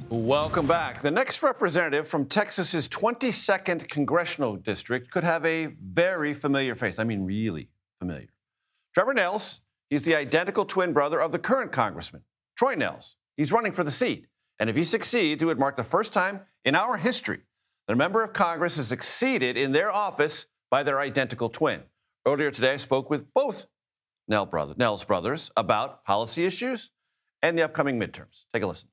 Welcome back. The next representative from Texas's 22nd Congressional District could have a very familiar face. I mean, really familiar. Trever Nehls, he's the identical twin brother of the current Congressman, Troy Nehls. He's running for the seat. And if he succeeds, it would mark the first time in our history that a member of Congress is succeeded in their office by their identical twin. Earlier today, I spoke with both Nehls brothers about policy issues and the upcoming midterms. Take a listen.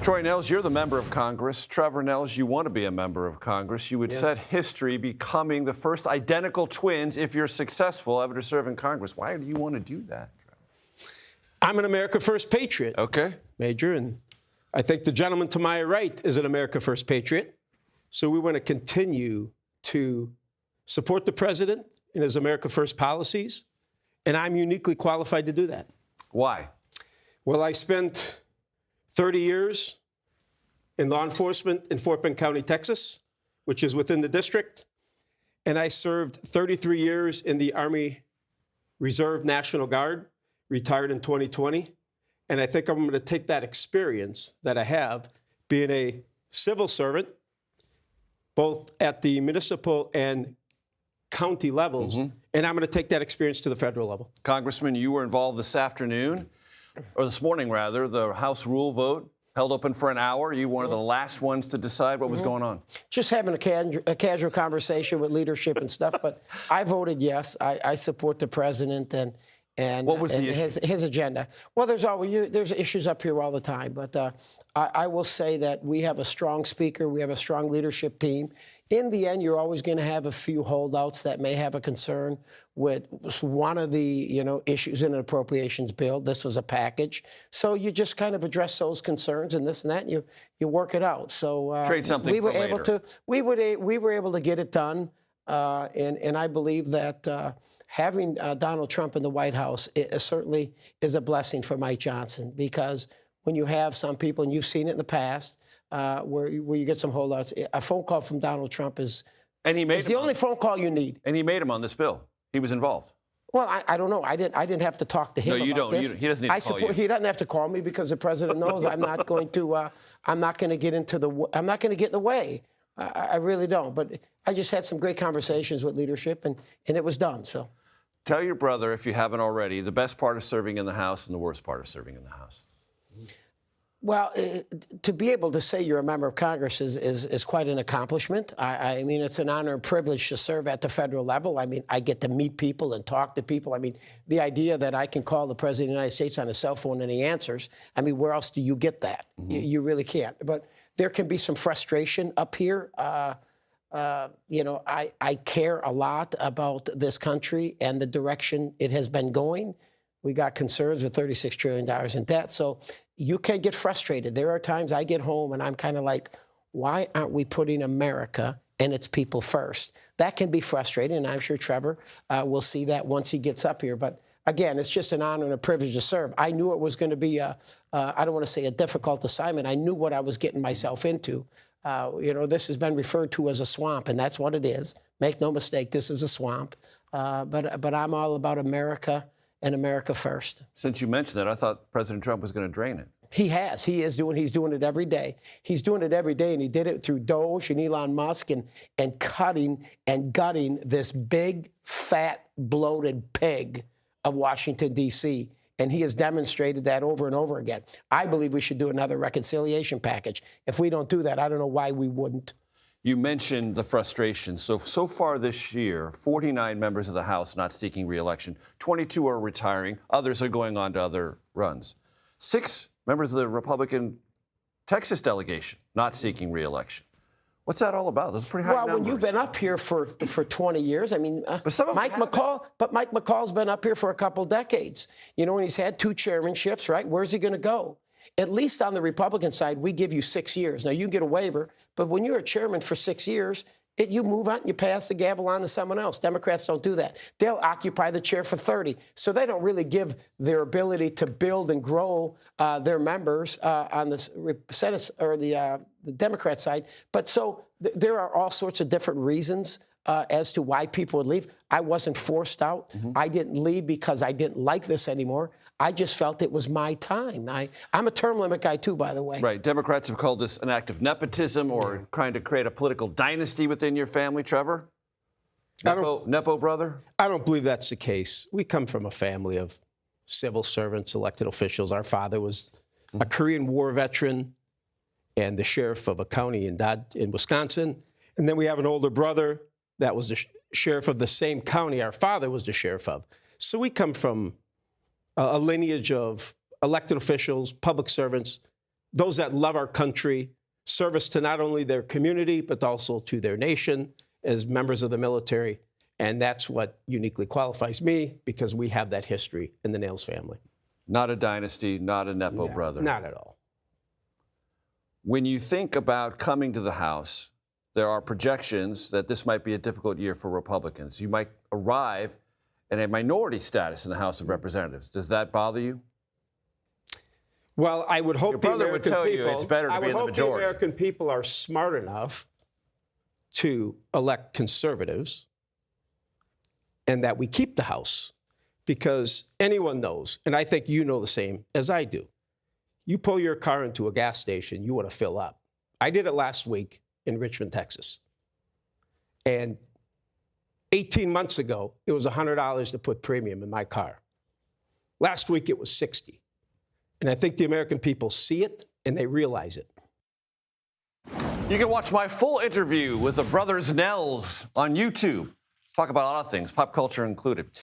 Troy Nehls, you're the member of Congress. Trever Nehls, you want to be a member of Congress. You would set history becoming the first identical twins if you're successful ever to serve in Congress. Why do you want to do that, Trever? I'm an America First patriot. Okay. Major, and I think the gentleman to my right is an America First patriot. So we want to continue to support the president and his America First policies, and I'm uniquely qualified to do that. Why? Well, I spent 30 years in law enforcement in Fort Bend County, Texas, which is within the district. And I served 33 years in the Army Reserve National Guard, retired in 2020. And I think I'm going to take that experience that I have, being a civil servant, both at the municipal and county levels, and I'm going to take that experience to the federal level. Congressman, you were involved this afternoon, or this morning rather, the House rule vote held open for an hour. You were one of the last ones to decide what was going on. Just having a casual conversation with leadership and stuff, but I voted yes. I support the president and what was the issue? his agenda. Well, there's issues up here all the time, but I will say that we have a strong speaker. We have a strong leadership team. In the end, you're always going to have a few holdouts that may have a concern with one of the issues in an appropriations bill. This was a package, so you just kind of address those concerns and this and that. And you work it out. So trade something we were for able later. we were able to get it done, and I believe that having Donald Trump in the White House certainly is a blessing for Mike Johnson, because when you have some people, and you've seen it in the past, where you get some holdouts, a phone call from Donald Trump is the only phone call you need. And he made him on this bill. He was involved. Well, I don't know. I didn't have to talk to him. No, you about don't. This. He doesn't need to call you. He doesn't have to call me, because the president knows I'm not going to. I'm not going to get into the. I'm not going to get in the way. I really don't. But I just had some great conversations with leadership, and it was done. So, tell your brother, if you haven't already, the best part of serving in the House and the worst part of serving in the House. Well, to be able to say you're a member of Congress is quite an accomplishment. I mean, it's an honor and privilege to serve at the federal level. I mean, I get to meet people and talk to people. I mean, the idea that I can call the President of the United States on a cell phone and he answers, I mean, where else do you get that? You really can't. But there can be some frustration up here. I care a lot about this country and the direction it has been going. We got concerns with $36 trillion in debt. So you can get frustrated. There are times I get home and I'm kind of like, why aren't we putting America and its people first? That can be frustrating, and I'm sure Trever will see that once he gets up here. But again, it's just an honor and a privilege to serve. I knew it was going to be I don't want to say a difficult assignment. I knew what I was getting myself into. This has been referred to as a swamp, and that's what it is. Make no mistake, this is a swamp. But I'm all about America and America first. Since you mentioned that, I thought President Trump was going to drain it. He has. He's doing it every day. He's doing it every day, and he did it through Doge and Elon Musk and cutting and gutting this big, fat, bloated pig of Washington, D.C., and he has demonstrated that over and over again. I believe we should do another reconciliation package. If we don't do that, I don't know why we wouldn't. You mentioned the frustration. So far this year, 49 members of the House not seeking re-election. 22 are retiring. Others are going on to other runs. 6 members of the Republican Texas delegation not seeking re-election. What's that all about? Those are pretty high numbers. Well, when you've been up here for 20 years, I mean, Mike McCall's been up here for a couple decades. And he's had 2 chairmanships, right? Where's he going to go? At least on the Republican side, we give you 6 years. Now, you can get a waiver, but when you're a chairman for 6 years, you move on and you pass the gavel on to someone else. Democrats don't do that. They'll occupy the chair for 30. So they don't really give their ability to build and grow their members on the Senate or the Democrat side. But so there are all sorts of different reasons as to why people would leave. I wasn't forced out. I didn't leave because I didn't like this anymore. I just felt it was my time. I'm a term limit guy, too, by the way. Right. Democrats have called this an act of nepotism or trying to create a political dynasty within your family, Trevor? Nepo brother? I don't believe that's the case. We come from a family of civil servants, elected officials. Our father was a Korean War veteran and the sheriff of a county in Wisconsin. And then we have an older brother that was the sheriff of the same county our father was the sheriff of. So we come from a lineage of elected officials, public servants, those that love our country, service to not only their community, but also to their nation as members of the military. And that's what uniquely qualifies me, because we have that history in the Nehls family. Not a dynasty, not a Nepo brother. Not at all. When you think about coming to the House, there are projections that this might be a difficult year for Republicans. You might arrive in a minority status in the House of Representatives. Does that bother you? Well, I would hope Your brother would tell you it's better to be in the majority. the American people are smart enough to elect conservatives and that we keep the House, because anyone knows, and I think you know the same as I do, you pull your car into a gas station, you want to fill up. I did it last week in Richmond, Texas. And 18 months ago, it was $100 to put premium in my car. Last week, it was $60. And I think the American people see it and they realize it. You can watch my full interview with the brothers Nehls on YouTube. Talk about a lot of things, pop culture included.